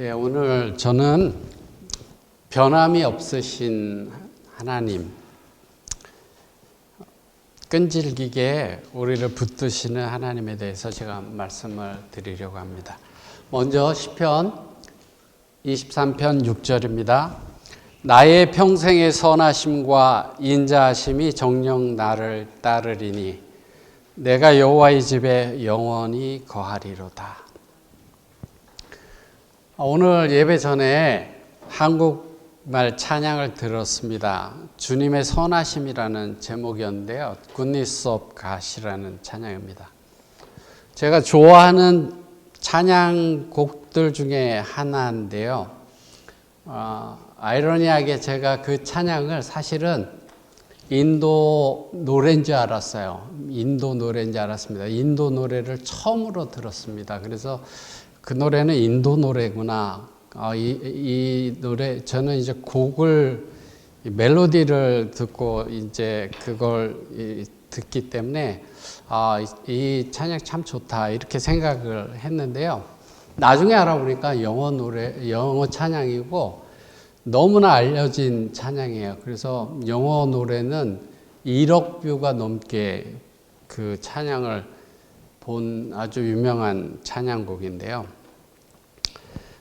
오늘 저는 변함이 없으신 하나님, 끈질기게 우리를 붙드시는 하나님에 대해서 제가 말씀을 드리려고 합니다. 먼저 시편 23편 6절입니다. 나의 평생의 선하심과 인자하심이 정녕 나를 따르리니 내가 여호와의 집에 영원히 거하리로다. 오늘 예배 전에 한국말 찬양을 들었습니다. 주님의 선하심이라는 제목이었는데요. Goodness of God이라는 찬양입니다. 제가 좋아하는 찬양곡들 중에 하나인데요. 아이러니하게 제가 그 찬양을 사실은 인도 노래인 줄 알았어요. 인도 노래인 줄 알았습니다. 인도 노래를 처음으로 들었습니다. 그래서 그 노래는 인도 노래구나. 이 노래, 저는 이제 곡을, 멜로디를 듣고 이제 그걸 듣기 때문에, 이 찬양 참 좋다. 이렇게 생각을 했는데요. 나중에 알아보니까 영어 찬양이고, 너무나 알려진 찬양이에요. 그래서 영어 노래는 1억 뷰가 넘게 그 찬양을 본 아주 유명한 찬양곡인데요.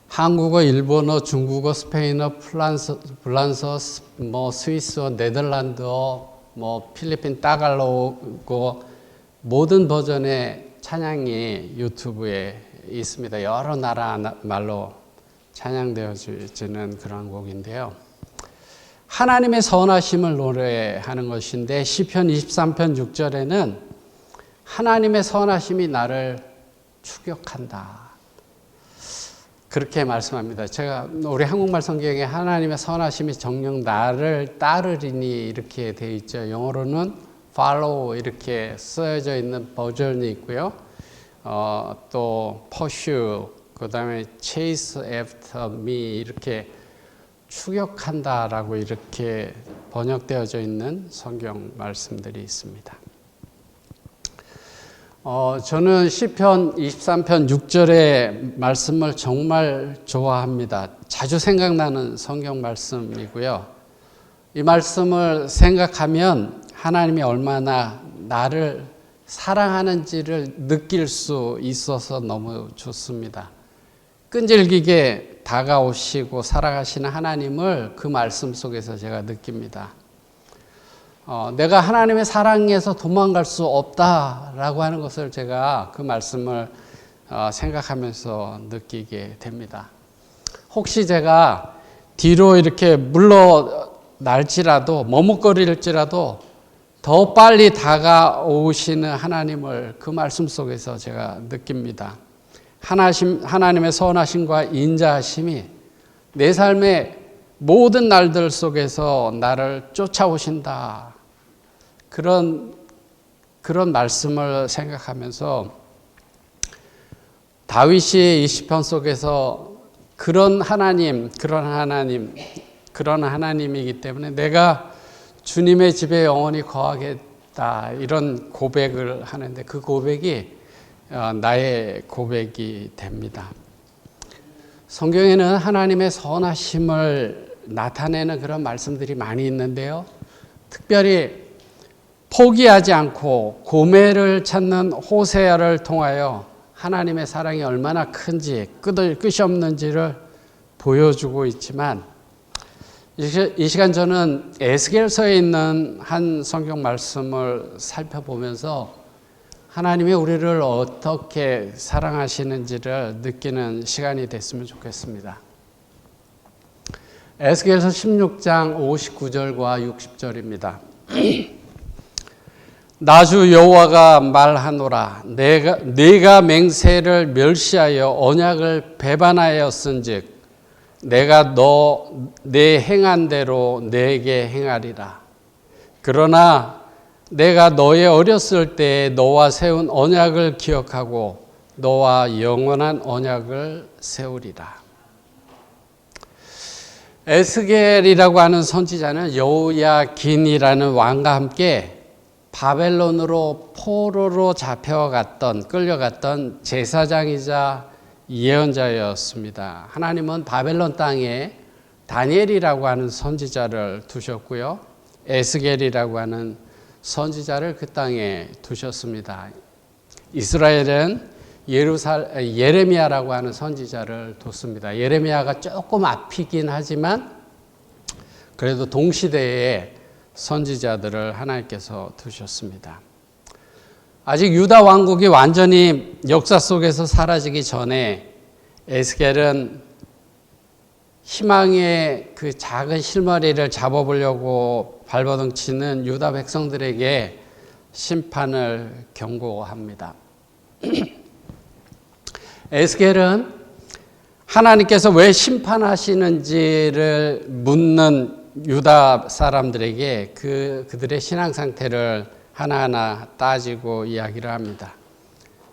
한국어, 일본어, 중국어, 스페인어, 프랑스어, 스위스어, 네덜란드어, 필리핀 따갈로그 모든 버전의 찬양이 유튜브에 있습니다. 여러 나라 말로 찬양되어지는 그런 곡인데요. 하나님의 선하심을 노래하는 것인데 시편 23편 6절에는 하나님의 선하심이 나를 추격한다. 그렇게 말씀합니다. 제가 우리 한국말 성경에 하나님의 선하심이 정녕 나를 따르리니 이렇게 되어 있죠. 영어로는 follow 이렇게 쓰여져 있는 버전이 있고요. 또 pursue, 그 다음에 chase after me 이렇게 추격한다라고 이렇게 번역되어져 있는 성경 말씀들이 있습니다. 저는 시편 23편 6절의 말씀을 정말 좋아합니다. 자주 생각나는 성경 말씀이고요. 이 말씀을 생각하면 하나님이 얼마나 나를 사랑하는지를 느낄 수 있어서 너무 좋습니다. 끈질기게 다가오시고 사랑하시는 하나님을 그 말씀 속에서 제가 느낍니다. 내가 하나님의 사랑에서 도망갈 수 없다라고 하는 것을 제가 그 말씀을 생각하면서 느끼게 됩니다. 혹시 제가 뒤로 이렇게 물러날지라도 머뭇거릴지라도 더 빨리 다가오시는 하나님을 그 말씀 속에서 제가 느낍니다. 하나님의 선하심과 인자하심이 내 삶의 모든 날들 속에서 나를 쫓아오신다. 그런 말씀을 생각하면서 다윗이 이 시편 속에서 그런 하나님이기 때문에 내가 주님의 집에 영원히 거하겠다 이런 고백을 하는데 그 고백이 나의 고백이 됩니다. 성경에는 하나님의 선하심을 나타내는 그런 말씀들이 많이 있는데요. 특별히 포기하지 않고 고멜을 찾는 호세아를 통하여 하나님의 사랑이 얼마나 큰지 끝이 없는지를 보여주고 있지만 이 시간 저는 에스겔서에 있는 한 성경 말씀을 살펴보면서 하나님이 우리를 어떻게 사랑하시는지를 느끼는 시간이 됐으면 좋겠습니다. 에스겔서 16장 59절과 60절입니다. 나주 여호와가 말하노라 내가 맹세를 멸시하여 언약을 배반하였은즉 내가 내 행한 대로 내게 행하리라. 그러나 내가 너의 어렸을 때에 너와 세운 언약을 기억하고 너와 영원한 언약을 세우리라. 에스겔이라고 하는 선지자는 여호야긴이라는 왕과 함께 바벨론으로 포로로 끌려갔던 제사장이자 예언자였습니다. 하나님은 바벨론 땅에 다니엘이라고 하는 선지자를 두셨고요. 에스겔이라고 하는 선지자를 그 땅에 두셨습니다. 이스라엘은 예레미야라고 하는 선지자를 뒀습니다. 예레미야가 조금 앞이긴 하지만 그래도 동시대에 선지자들을 하나님께서 두셨습니다. 아직 유다 왕국이 완전히 역사 속에서 사라지기 전에 에스겔은 희망의 그 작은 실머리를 잡아보려고 발버둥 치는 유다 백성들에게 심판을 경고합니다. 에스겔은 하나님께서 왜 심판하시는지를 묻는 유다 사람들에게 그들의 신앙 상태를 하나하나 따지고 이야기를 합니다.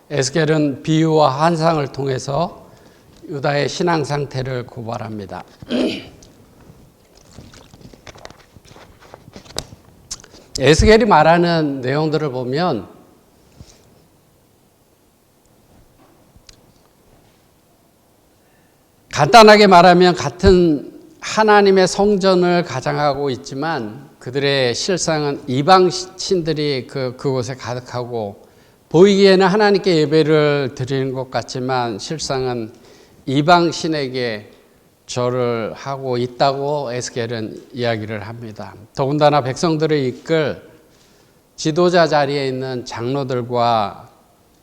에스겔은 비유와 환상을 통해서 유다의 신앙 상태를 고발합니다. 에스겔이 말하는 내용들을 보면 간단하게 말하면 같은 하나님의 성전을 가장하고 있지만 그들의 실상은 이방 신들이 그곳에 가득하고 보이기에는 하나님께 예배를 드리는 것 같지만 실상은 이방 신에게 절을 하고 있다고 에스겔은 이야기를 합니다. 더군다나 백성들을 이끌 지도자 자리에 있는 장로들과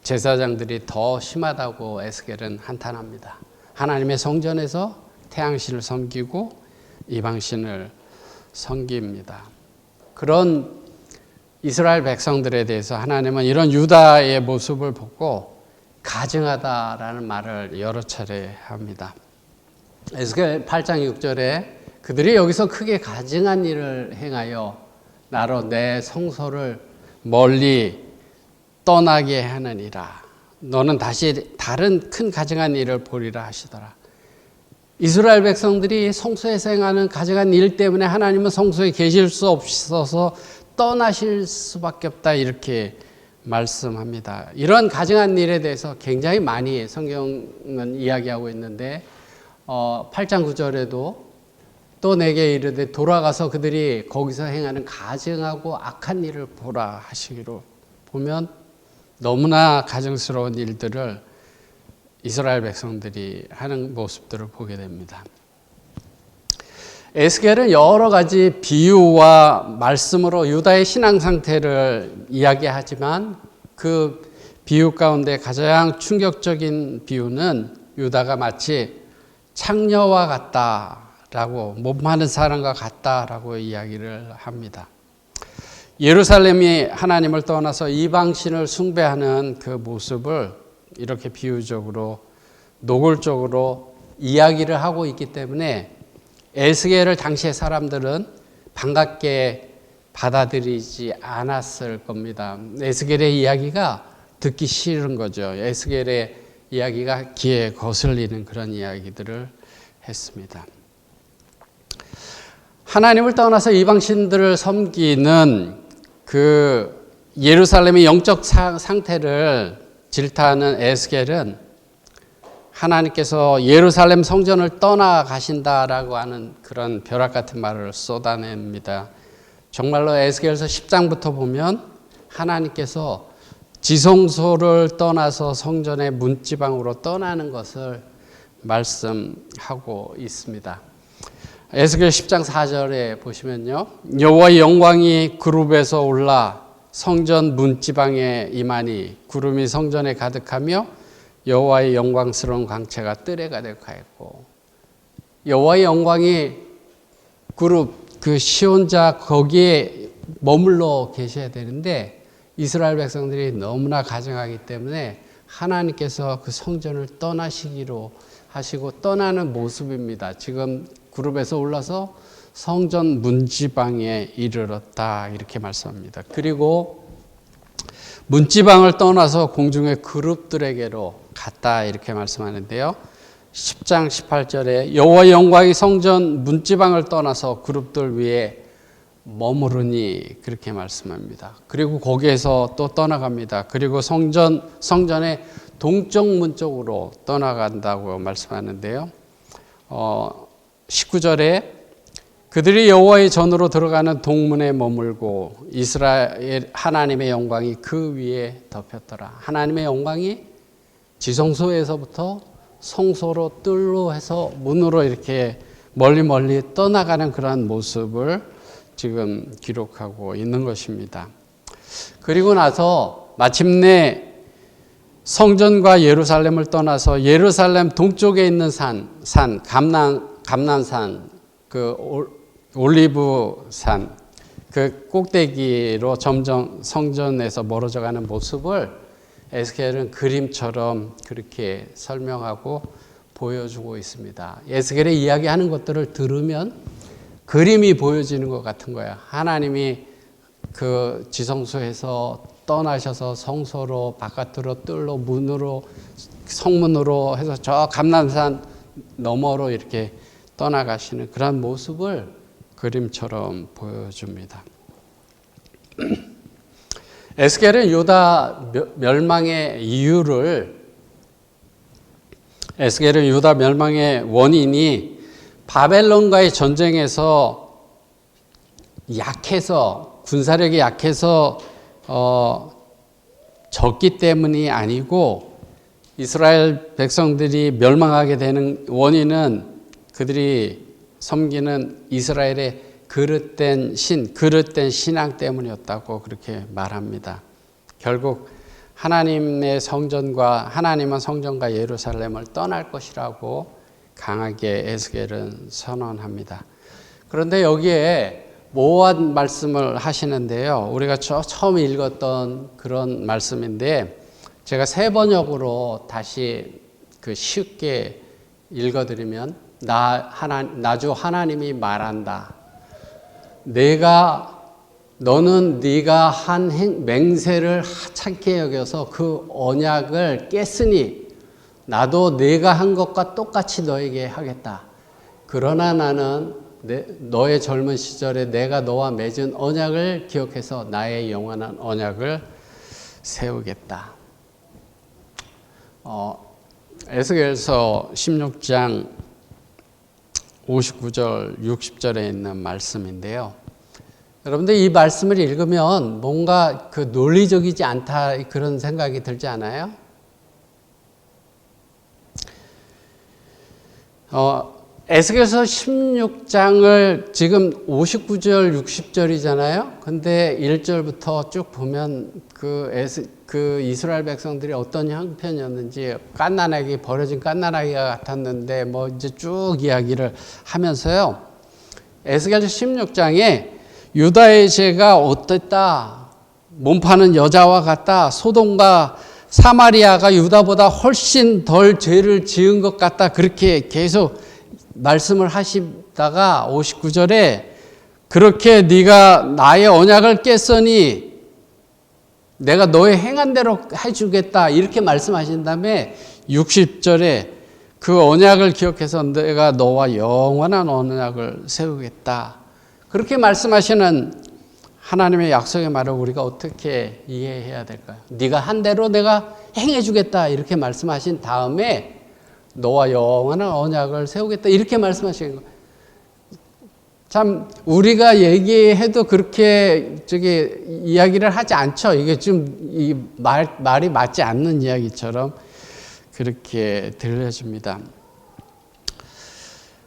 제사장들이 더 심하다고 에스겔은 한탄합니다. 하나님의 성전에서 태양신을 섬기고 이방신을 섬깁니다. 그런 이스라엘 백성들에 대해서 하나님은 이런 유다의 모습을 보고 가증하다라는 말을 여러 차례 합니다. 에스겔 8장 6절에 그들이 여기서 크게 가증한 일을 행하여 나로 내 성소를 멀리 떠나게 하느니라. 너는 다시 다른 큰 가증한 일을 보리라 하시더라. 이스라엘 백성들이 성소에서 행하는 가증한 일 때문에 하나님은 성소에 계실 수 없어서 떠나실 수밖에 없다 이렇게 말씀합니다. 이런 가증한 일에 대해서 굉장히 많이 성경은 이야기하고 있는데 8장 9절에도 또 내게 이르되 돌아가서 그들이 거기서 행하는 가증하고 악한 일을 보라 하시기로 보면 너무나 가증스러운 일들을 이스라엘 백성들이 하는 모습들을 보게 됩니다. 에스겔은 여러 가지 비유와 말씀으로 유다의 신앙 상태를 이야기하지만 그 비유 가운데 가장 충격적인 비유는 유다가 마치 창녀와 같다라고 몸하는 사람과 같다라고 이야기를 합니다. 예루살렘이 하나님을 떠나서 이방신을 숭배하는 그 모습을 이렇게 비유적으로 노골적으로 이야기를 하고 있기 때문에 에스겔을 당시의 사람들은 반갑게 받아들이지 않았을 겁니다. 에스겔의 이야기가 듣기 싫은 거죠. 에스겔의 이야기가 귀에 거슬리는 그런 이야기들을 했습니다. 하나님을 떠나서 이방신들을 섬기는 그 예루살렘의 영적 상태를 질타하는 에스겔은 하나님께서 예루살렘 성전을 떠나가신다라고 하는 그런 벼락 같은 말을 쏟아냅니다. 정말로 에스겔서 10장부터 보면 하나님께서 지성소를 떠나서 성전의 문지방으로 떠나는 것을 말씀하고 있습니다. 에스겔 10장 4절에 보시면요. 여호와의 영광이 그룹에서 올라 성전 문지방에 임하니 구름이 성전에 가득하며 여호와의 영광스러운 광채가 뜰에 가득하였고 여호와의 영광이 그룹 그 시온자 거기에 머물러 계셔야 되는데 이스라엘 백성들이 너무나 가증하기 때문에 하나님께서 그 성전을 떠나시기로 하시고 떠나는 모습입니다. 지금 그룹에서 올라서 성전 문지방에 이르렀다 이렇게 말씀합니다. 그리고 문지방을 떠나서 공중의 그룹들에게로 갔다 이렇게 말씀하는데요. 10장 18절에 여호와의 영광이 성전 문지방을 떠나서 그룹들 위에 머무르니 그렇게 말씀합니다. 그리고 거기에서 또 떠나갑니다. 그리고 성전의 동쪽 문 쪽으로 떠나간다고 말씀하는데요. 19절에 그들이 여호와의 전으로 들어가는 동문에 머물고 이스라엘 하나님의 영광이 그 위에 덮였더라. 하나님의 영광이 지성소에서부터 성소로 뜰로 해서 문으로 이렇게 멀리 떠나가는 그러한 모습을 지금 기록하고 있는 것입니다. 그리고 나서 마침내 성전과 예루살렘을 떠나서 예루살렘 동쪽에 있는 산 감난산, 그 올리브산, 그 꼭대기로 점점 성전에서 멀어져 가는 모습을 에스겔은 그림처럼 그렇게 설명하고 보여주고 있습니다. 에스겔의 이야기하는 것들을 들으면 그림이 보여지는 것 같은 거야. 하나님이 그 지성소에서 떠나셔서 성소로 바깥으로 뜰로 문으로 성문으로 해서 저 감난산 너머로 이렇게 떠나가시는 그런 모습을 그림처럼 보여줍니다. 에스겔은 유다 멸망의 원인이 바벨론과의 전쟁에서 약해서 군사력이 약해서 졌기 때문이 아니고 이스라엘 백성들이 멸망하게 되는 원인은 그들이 섬기는 이스라엘의 그릇된 신앙 때문이었다고 그렇게 말합니다. 결국 하나님은 성전과 예루살렘을 떠날 것이라고 강하게 에스겔은 선언합니다. 그런데 여기에 모호한 말씀을 하시는데요. 우리가 처음 읽었던 그런 말씀인데 제가 새 번역으로 다시 쉽게 읽어드리면 나주 하나님이 말한다. 너는 네가 한 맹세를 하찮게 여겨서 그 언약을 깼으니 나도 네가 한 것과 똑같이 너에게 하겠다. 그러나 나는 너의 젊은 시절에 내가 너와 맺은 언약을 기억해서 나의 영원한 언약을 세우겠다. 에스겔서 16장 59절 60절에 있는 말씀인데요. 여러분들 이 말씀을 읽으면 뭔가 논리적이지 않다 그런 생각이 들지 않아요? 에스겔서 16장을 지금 59절 60절이잖아요. 근데 1절부터 쭉 보면 그 이스라엘 백성들이 어떤 형편이었는지 버려진 갓난아기가 같았는데 이제 쭉 이야기를 하면서요. 에스겔서 16장에 유다의 죄가 어땠다. 몸 파는 여자와 같다. 소돔과 사마리아가 유다보다 훨씬 덜 죄를 지은 것 같다. 그렇게 계속 말씀을 하시다가 59절에 그렇게 네가 나의 언약을 깼으니 내가 너의 행한 대로 해주겠다. 이렇게 말씀하신 다음에 60절에 그 언약을 기억해서 내가 너와 영원한 언약을 세우겠다. 그렇게 말씀하시는 하나님의 약속의 말을 우리가 어떻게 이해해야 될까요? 네가 한 대로 내가 행해주겠다. 이렇게 말씀하신 다음에 너와 영원한 언약을 세우겠다. 이렇게 말씀하시는 거예요. 참 우리가 얘기해도 그렇게 이야기를 하지 않죠. 이게 좀 말이 맞지 않는 이야기처럼 그렇게 들려집니다.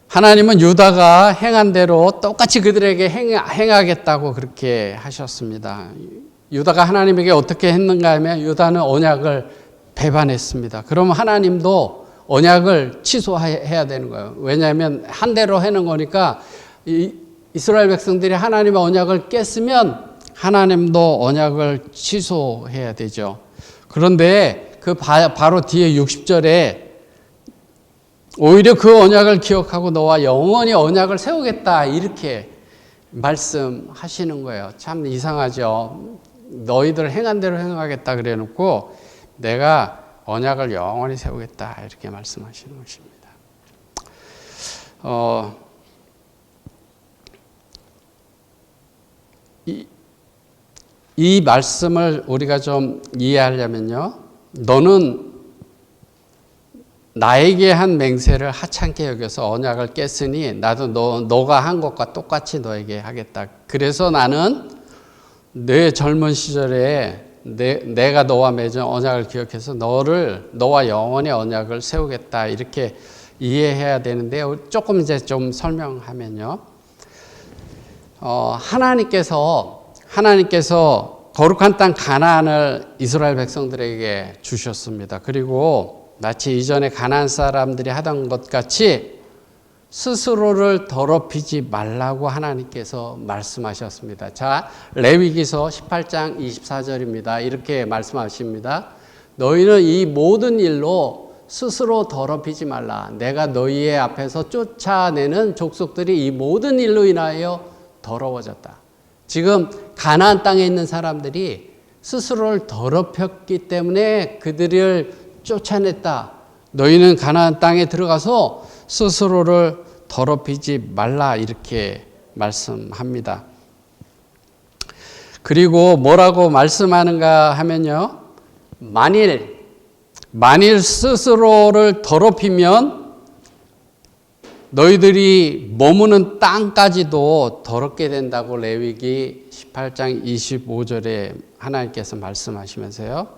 하나님은 유다가 행한 대로 똑같이 그들에게 행하겠다고 그렇게 하셨습니다. 유다가 하나님에게 어떻게 했는가 하면 유다는 언약을 배반했습니다. 그러면 하나님도 언약을 취소해야 되는 거예요. 왜냐하면 한 대로 해는 거니까 이스라엘 백성들이 하나님의 언약을 깼으면 하나님도 언약을 취소해야 되죠. 그런데 바로 뒤에 60절에 오히려 그 언약을 기억하고 너와 영원히 언약을 세우겠다 이렇게 말씀하시는 거예요. 참 이상하죠. 너희들 행한 대로 행하겠다 그래 놓고 내가 언약을 영원히 세우겠다 이렇게 말씀하시는 것입니다. 이 말씀을 우리가 좀 이해하려면요. 너는 나에게 한 맹세를 하찮게 여겨서 언약을 깼으니 나도 너가 한 것과 똑같이 너에게 하겠다. 그래서 나는 내 젊은 시절에 내가 너와 맺은 언약을 기억해서 너와 영원히 언약을 세우겠다. 이렇게 이해해야 되는데 조금 이제 좀 설명하면요. 하나님께서 거룩한 땅 가나안을 이스라엘 백성들에게 주셨습니다. 그리고 마치 이전에 가나안 사람들이 하던 것 같이 스스로를 더럽히지 말라고 하나님께서 말씀하셨습니다. 자, 레위기서 18장 24절입니다. 이렇게 말씀하십니다. 너희는 이 모든 일로 스스로 더럽히지 말라. 내가 너희의 앞에서 쫓아내는 족속들이 이 모든 일로 인하여 더러워졌다. 지금 가나안 땅에 있는 사람들이 스스로를 더럽혔기 때문에 그들을 쫓아냈다. 너희는 가나안 땅에 들어가서 스스로를 더럽히지 말라 이렇게 말씀합니다. 그리고 뭐라고 말씀하는가 하면요. 만일 스스로를 더럽히면 너희들이 머무는 땅까지도 더럽게 된다고 레위기 18장 25절에 하나님께서 말씀하시면서요.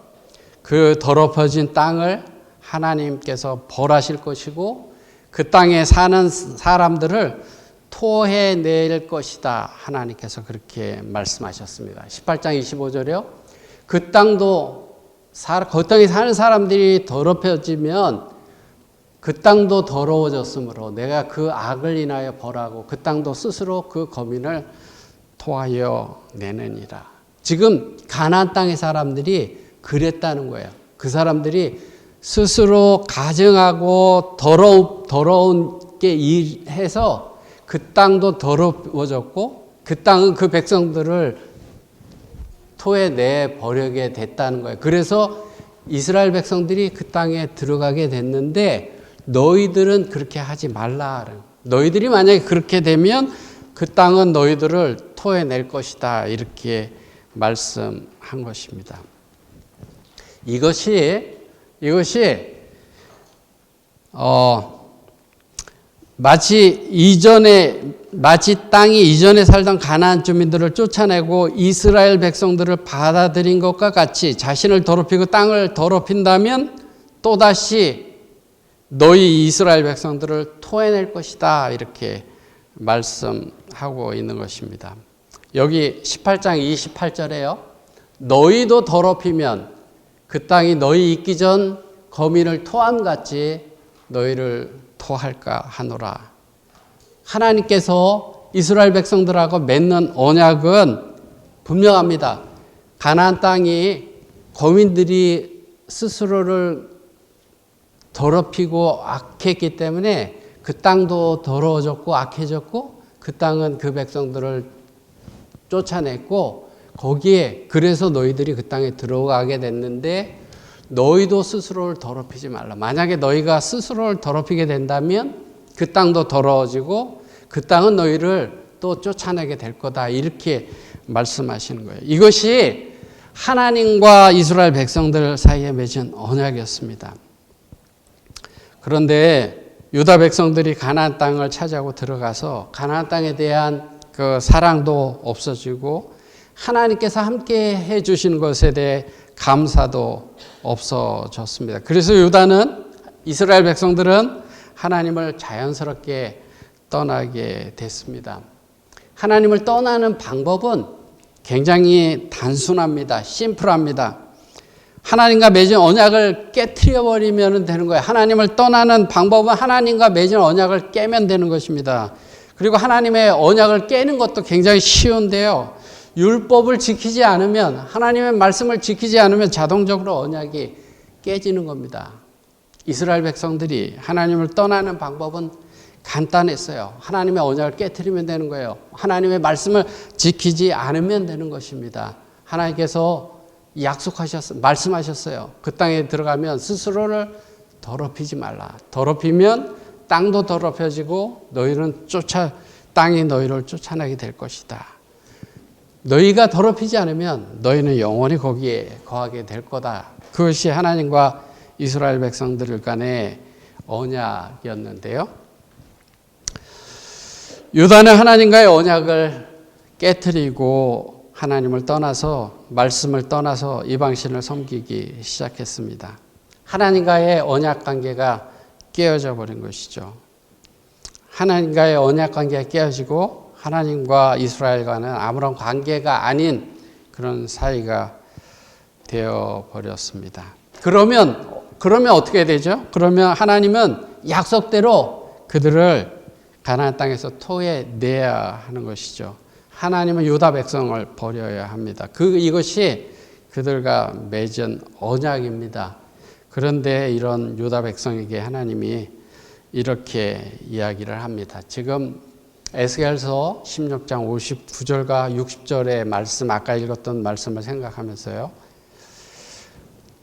그 더럽혀진 땅을 하나님께서 벌하실 것이고 그 땅에 사는 사람들을 토해낼 것이다. 하나님께서 그렇게 말씀하셨습니다. 18장 25절이요. 그 땅에 사는 사람들이 더럽혀지면 그 땅도 더러워졌으므로 내가 그 악을 인하여 벌하고 그 땅도 스스로 그 거민을 토하여 내느니라. 지금 가나안 땅의 사람들이 그랬다는 거예요. 그 사람들이 스스로 가증하고 더러운 게 일해서 그 땅도 더러워졌고 그 땅은 그 백성들을 토해내 버리게 됐다는 거예요. 그래서 이스라엘 백성들이 그 땅에 들어가게 됐는데 너희들은 그렇게 하지 말라. 너희들이 만약에 그렇게 되면 그 땅은 너희들을 토해낼 것이다. 이렇게 말씀한 것입니다. 이것이 마치 땅이 이전에 살던 가나안 주민들을 쫓아내고 이스라엘 백성들을 받아들인 것과 같이 자신을 더럽히고 땅을 더럽힌다면 또다시 너희 이스라엘 백성들을 토해낼 것이다. 이렇게 말씀하고 있는 것입니다. 여기 18장 28절에요. 너희도 더럽히면 그 땅이 너희 있기 전 거민을 토함같이 너희를 토할까 하노라. 하나님께서 이스라엘 백성들하고 맺는 언약은 분명합니다. 가나안 땅이 거민들이 스스로를 더럽히고 악했기 때문에 그 땅도 더러워졌고 악해졌고 그 땅은 그 백성들을 쫓아냈고 거기에 그래서 너희들이 그 땅에 들어가게 됐는데 너희도 스스로를 더럽히지 말라. 만약에 너희가 스스로를 더럽히게 된다면 그 땅도 더러워지고 그 땅은 너희를 또 쫓아내게 될 거다. 이렇게 말씀하시는 거예요. 이것이 하나님과 이스라엘 백성들 사이에 맺은 언약이었습니다. 그런데 유다 백성들이 가나안 땅을 차지하고 들어가서 가나안 땅에 대한 그 사랑도 없어지고 하나님께서 함께 해 주시는 것에 대해 감사도 없어졌습니다. 그래서 이스라엘 백성들은 하나님을 자연스럽게 떠나게 됐습니다. 하나님을 떠나는 방법은 굉장히 단순합니다. 심플합니다. 하나님과 맺은 언약을 깨트려 버리면 되는 거예요. 하나님을 떠나는 방법은 하나님과 맺은 언약을 깨면 되는 것입니다. 그리고 하나님의 언약을 깨는 것도 굉장히 쉬운데요. 율법을 지키지 않으면, 하나님의 말씀을 지키지 않으면 자동적으로 언약이 깨지는 겁니다. 이스라엘 백성들이 하나님을 떠나는 방법은 간단했어요. 하나님의 언약을 깨트리면 되는 거예요. 하나님의 말씀을 지키지 않으면 되는 것입니다. 하나님께서 말씀하셨어요. 그 땅에 들어가면 스스로를 더럽히지 말라. 더럽히면 땅도 더럽혀지고 땅이 너희를 쫓아내게 될 것이다. 너희가 더럽히지 않으면 너희는 영원히 거기에 거하게 될 거다. 그것이 하나님과 이스라엘 백성들 간의 언약이었는데요. 유다는 하나님과의 언약을 깨트리고 하나님을 떠나서 말씀을 떠나서 이방신을 섬기기 시작했습니다. 하나님과의 언약 관계가 깨어져 버린 것이죠. 하나님과의 언약 관계가 깨어지고 하나님과 이스라엘과는 아무런 관계가 아닌 그런 사이가 되어 버렸습니다. 그러면 어떻게 되죠? 그러면 하나님은 약속대로 그들을 가나안 땅에서 토해내야 하는 것이죠. 하나님은 유다 백성을 버려야 합니다. 이것이 그들과 맺은 언약입니다. 그런데 이런 유다 백성에게 하나님이 이렇게 이야기를 합니다. 지금 에스겔서 16장 59절과 60절의 말씀, 아까 읽었던 말씀을 생각하면서요.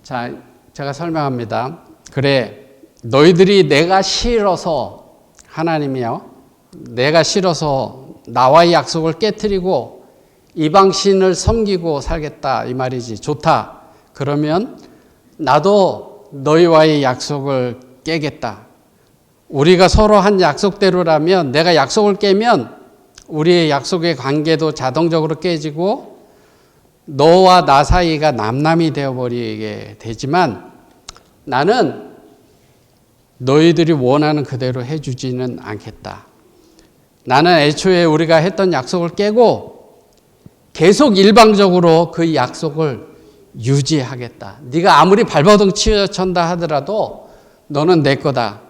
자, 제가 설명합니다. 그래, 너희들이 내가 싫어서, 하나님이요, 내가 싫어서 나와의 약속을 깨트리고 이방신을 섬기고 살겠다 이 말이지. 좋다. 그러면 나도 너희와의 약속을 깨겠다. 우리가 서로 한 약속대로라면, 내가 약속을 깨면 우리의 약속의 관계도 자동적으로 깨지고 너와 나 사이가 남남이 되어버리게 되지만 나는 너희들이 원하는 그대로 해주지는 않겠다. 나는 애초에 우리가 했던 약속을 깨고 계속 일방적으로 그 약속을 유지하겠다. 네가 아무리 발버둥 치어천다 하더라도 너는 내 거다.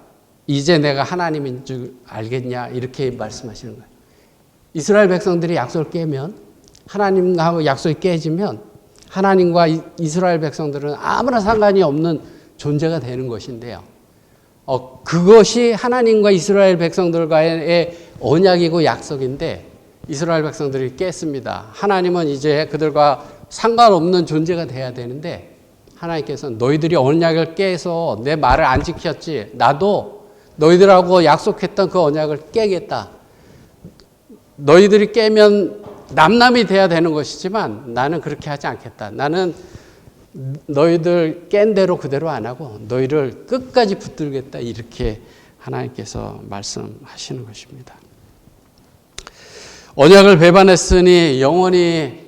이제 내가 하나님인 줄 알겠냐? 이렇게 말씀하시는 거예요. 이스라엘 백성들이 약속을 깨면, 하나님하고 약속이 깨지면 하나님과 이스라엘 백성들은 아무런 상관이 없는 존재가 되는 것인데요. 그것이 하나님과 이스라엘 백성들과의 언약이고 약속인데 이스라엘 백성들이 깼습니다. 하나님은 이제 그들과 상관없는 존재가 돼야 되는데 하나님께서는 너희들이 언약을 깨서 내 말을 안 지켰지. 나도 너희들하고 약속했던 그 언약을 깨겠다. 너희들이 깨면 남남이 돼야 되는 것이지만 나는 그렇게 하지 않겠다. 나는 너희들 깬 대로 그대로 안 하고 너희를 끝까지 붙들겠다. 이렇게 하나님께서 말씀하시는 것입니다. 언약을 배반했으니 영원히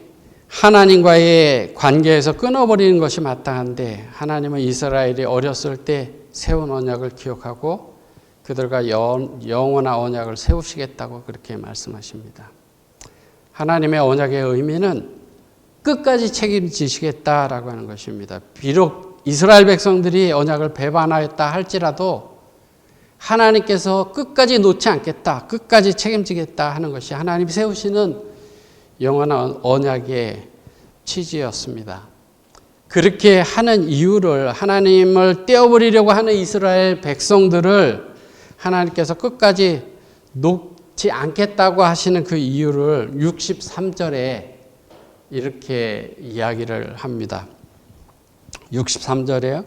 하나님과의 관계에서 끊어버리는 것이 마땅한데 하나님은 이스라엘이 어렸을 때 세운 언약을 기억하고 그들과 영원한 언약을 세우시겠다고 그렇게 말씀하십니다. 하나님의 언약의 의미는 끝까지 책임지시겠다라고 하는 것입니다. 비록 이스라엘 백성들이 언약을 배반하였다 할지라도 하나님께서 끝까지 놓지 않겠다, 끝까지 책임지겠다 하는 것이 하나님이 세우시는 영원한 언약의 취지였습니다. 그렇게 하는 이유를, 하나님을 떼어버리려고 하는 이스라엘 백성들을 하나님께서 끝까지 놓지 않겠다고 하시는 그 이유를 63절에 이렇게 이야기를 합니다. 63절에요.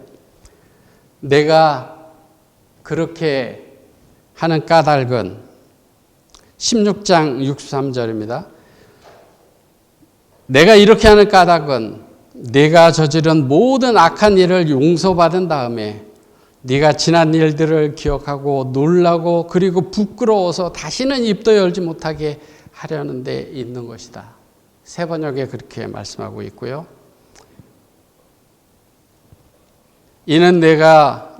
내가 그렇게 하는 까닭은 16장 63절입니다. 내가 이렇게 하는 까닭은 네가 저지른 모든 악한 일을 용서받은 다음에 네가 지난 일들을 기억하고 놀라고 그리고 부끄러워서 다시는 입도 열지 못하게 하려는 데 있는 것이다. 세 번역에 그렇게 말씀하고 있고요. 이는 내가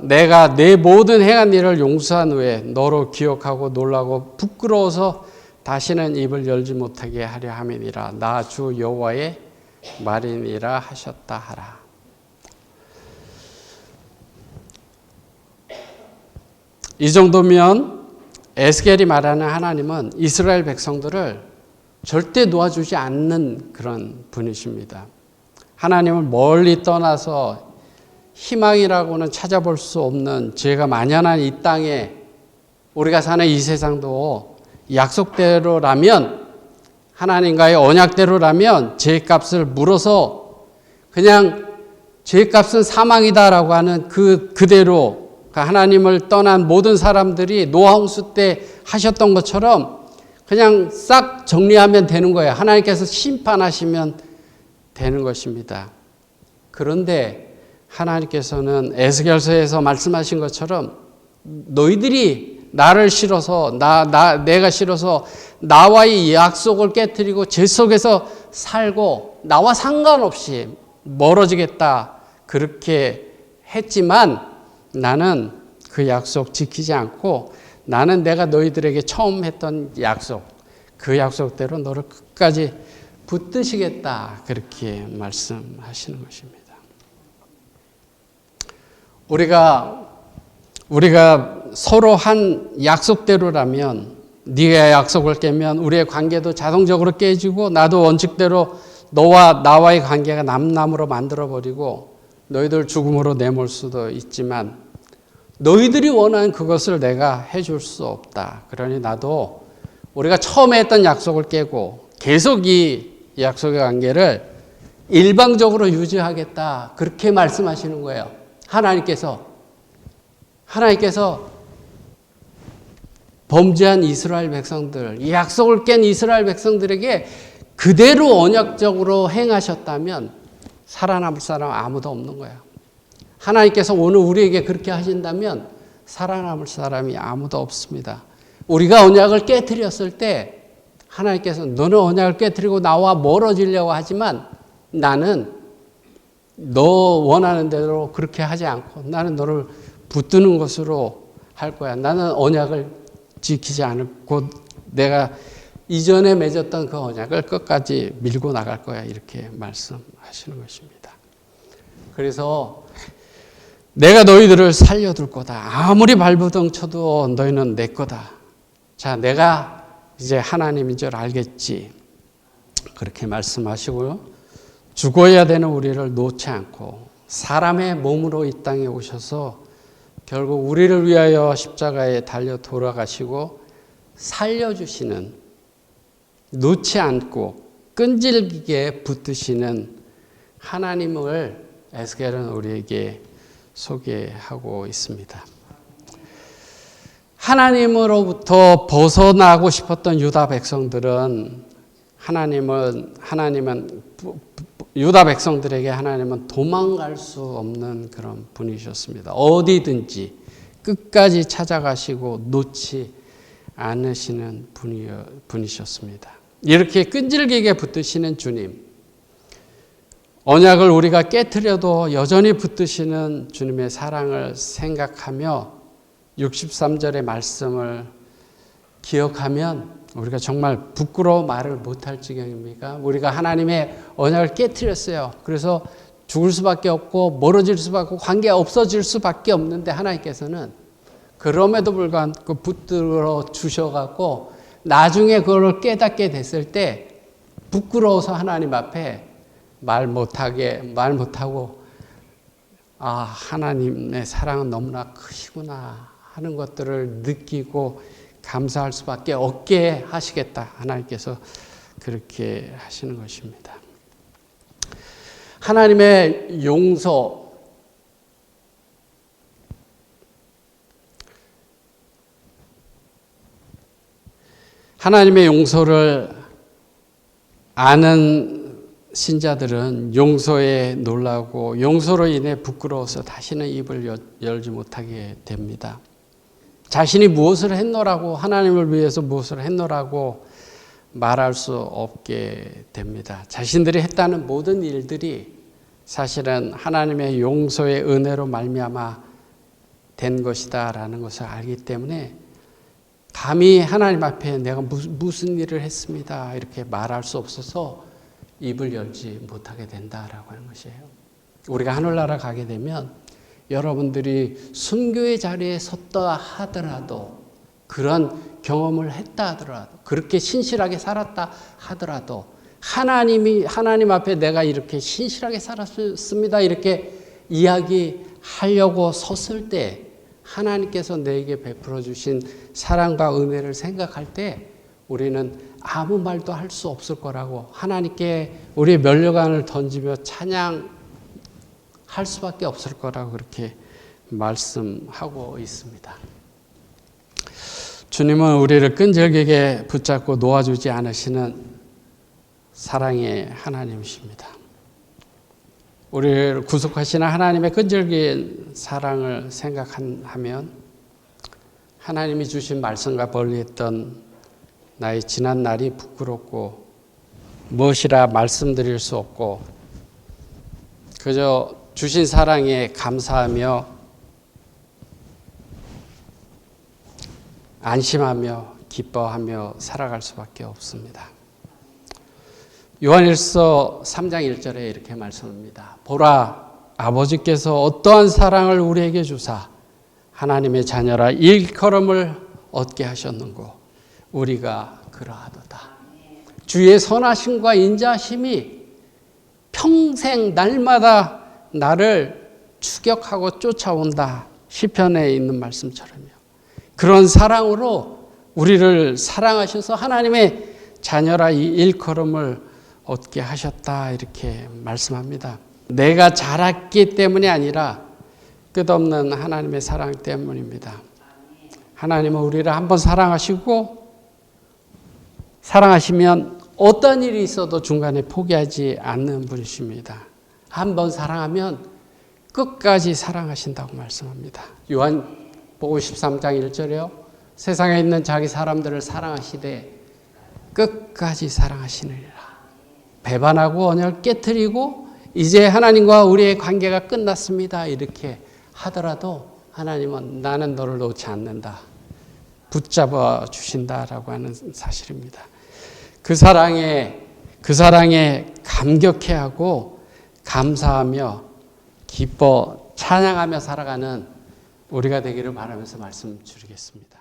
내 모든 행한 일을 용서한 후에 너로 기억하고 놀라고 부끄러워서 다시는 입을 열지 못하게 하려 함이니라. 나 주 여호와의 말이니라 하셨다 하라. 이 정도면 에스겔이 말하는 하나님은 이스라엘 백성들을 절대 놓아주지 않는 그런 분이십니다. 하나님을 멀리 떠나서 희망이라고는 찾아볼 수 없는 죄가 만연한 이 땅에 우리가 사는 이 세상도 약속대로라면, 하나님과의 언약대로라면 죄값을 물어서 그냥 죄값은 사망이다라고 하는 그대로 하나님을 떠난 모든 사람들이 노아 홍수 때 하셨던 것처럼 그냥 싹 정리하면 되는 거예요. 하나님께서 심판하시면 되는 것입니다. 그런데 하나님께서는 에스겔서에서 말씀하신 것처럼 너희들이 나를 싫어서 내가 싫어서 나와의 약속을 깨뜨리고 죄 속에서 살고 나와 상관없이 멀어지겠다 그렇게 했지만 나는 그 약속 지키지 않고 나는 내가 너희들에게 처음 했던 약속 그 약속대로 너를 끝까지 붙드시겠다 그렇게 말씀하시는 것입니다. 우리가 서로 한 약속대로라면 네가 약속을 깨면 우리의 관계도 자동적으로 깨지고 나도 원칙대로 너와 나와의 관계가 남남으로 만들어버리고 너희들 죽음으로 내몰 수도 있지만 너희들이 원하는 그것을 내가 해줄 수 없다. 그러니 나도 우리가 처음에 했던 약속을 깨고 계속 이 약속의 관계를 일방적으로 유지하겠다. 그렇게 말씀하시는 거예요. 하나님께서 범죄한 이스라엘 백성들, 이 약속을 깬 이스라엘 백성들에게 그대로 언약적으로 행하셨다면 살아남을 사람 아무도 없는 거야. 하나님께서 오늘 우리에게 그렇게 하신다면 살아남을 사람이 아무도 없습니다. 우리가 언약을 깨뜨렸을 때 하나님께서 너는 언약을 깨뜨리고 나와 멀어지려고 하지만 나는 너 원하는 대로 그렇게 하지 않고 나는 너를 붙드는 것으로 할 거야. 나는 언약을 지키지 않고 내가 이전에 맺었던 그 언약을 끝까지 밀고 나갈 거야. 이렇게 말씀하시는 것입니다. 그래서 내가 너희들을 살려둘 거다. 아무리 발부둥 쳐도 너희는 내 거다. 자, 내가 이제 하나님인 줄 알겠지. 그렇게 말씀하시고요. 죽어야 되는 우리를 놓지 않고 사람의 몸으로 이 땅에 오셔서 결국 우리를 위하여 십자가에 달려 돌아가시고 살려주시는 놓지 않고 끈질기게 붙드시는 하나님을 에스겔은 우리에게 소개하고 있습니다. 하나님으로부터 벗어나고 싶었던 유다 백성들은 유다 백성들에게 하나님은 도망갈 수 없는 그런 분이셨습니다. 어디든지 끝까지 찾아가시고 놓지 않으시는 분이셨습니다. 이렇게 끈질기게 붙드시는 주님, 언약을 우리가 깨트려도 여전히 붙드시는 주님의 사랑을 생각하며 63절의 말씀을 기억하면 우리가 정말 부끄러워 말을 못할 지경입니까? 우리가 하나님의 언약을 깨트렸어요. 그래서 죽을 수밖에 없고 멀어질 수밖에 없고 관계가 없어질 수밖에 없는데 하나님께서는 그럼에도 불구하고 붙들어 주셔갖고 나중에 그걸 깨닫게 됐을 때 부끄러워서 하나님 앞에 말 못하고 하나님의 사랑은 너무나 크시구나 하는 것들을 느끼고 감사할 수밖에 없게 하시겠다. 하나님께서 그렇게 하시는 것입니다. 하나님의 용서, 하나님의 용서를 아는 신자들은 용서에 놀라고 용서로 인해 부끄러워서 다시는 입을 열지 못하게 됩니다. 자신이 무엇을 했노라고 하나님을 위해서 무엇을 했노라고 말할 수 없게 됩니다. 자신들이 했다는 모든 일들이 사실은 하나님의 용서의 은혜로 말미암아 된 것이다라는 것을 알기 때문에 감히 하나님 앞에 내가 무슨 일을 했습니다 이렇게 말할 수 없어서 입을 열지 못하게 된다라고 하는 것이에요. 우리가 하늘나라 가게 되면 여러분들이 순교의 자리에 섰다 하더라도 그런 경험을 했다 하더라도 그렇게 신실하게 살았다 하더라도 하나님 앞에 내가 이렇게 신실하게 살았습니다 이렇게 이야기하려고 섰을 때 하나님께서 내게 베풀어 주신 사랑과 은혜를 생각할 때 우리는 아무 말도 할 수 없을 거라고 하나님께 우리의 면류관을 던지며 찬양할 수밖에 없을 거라고 그렇게 말씀하고 있습니다. 주님은 우리를 끈질기게 붙잡고 놓아주지 않으시는 사랑의 하나님이십니다. 우리를 구속하시는 하나님의 끈질긴 사랑을 생각하면 하나님이 주신 말씀과 멀리했던 나의 지난 날이 부끄럽고 무엇이라 말씀드릴 수 없고 그저 주신 사랑에 감사하며 안심하며 기뻐하며 살아갈 수밖에 없습니다. 요한일서 3장 1절에 이렇게 말씀합니다. 보라, 아버지께서 어떠한 사랑을 우리에게 주사 하나님의 자녀라 일컬음을 얻게 하셨는고 우리가 그러하도다. 주의 선하심과 인자하심이 평생 날마다 나를 추격하고 쫓아온다. 시편에 있는 말씀처럼요. 그런 사랑으로 우리를 사랑하셔서 하나님의 자녀라 이 일컬음을 얻게 하셨다. 이렇게 말씀합니다. 내가 잘했기 때문이 아니라 끝없는 하나님의 사랑 때문입니다. 하나님은 우리를 한번 사랑하시면 어떤 일이 있어도 중간에 포기하지 않는 분이십니다. 한번 사랑하면 끝까지 사랑하신다고 말씀합니다. 요한복음 13장 1절에요. 세상에 있는 자기 사람들을 사랑하시되 끝까지 사랑하시느니라. 배반하고 언약을 깨트리고 이제 하나님과 우리의 관계가 끝났습니다. 이렇게 하더라도 하나님은 나는 너를 놓지 않는다. 붙잡아 주신다라고 하는 사실입니다. 그 사랑에 감격해하고 감사하며 기뻐 찬양하며 살아가는 우리가 되기를 바라면서 말씀 드리겠습니다.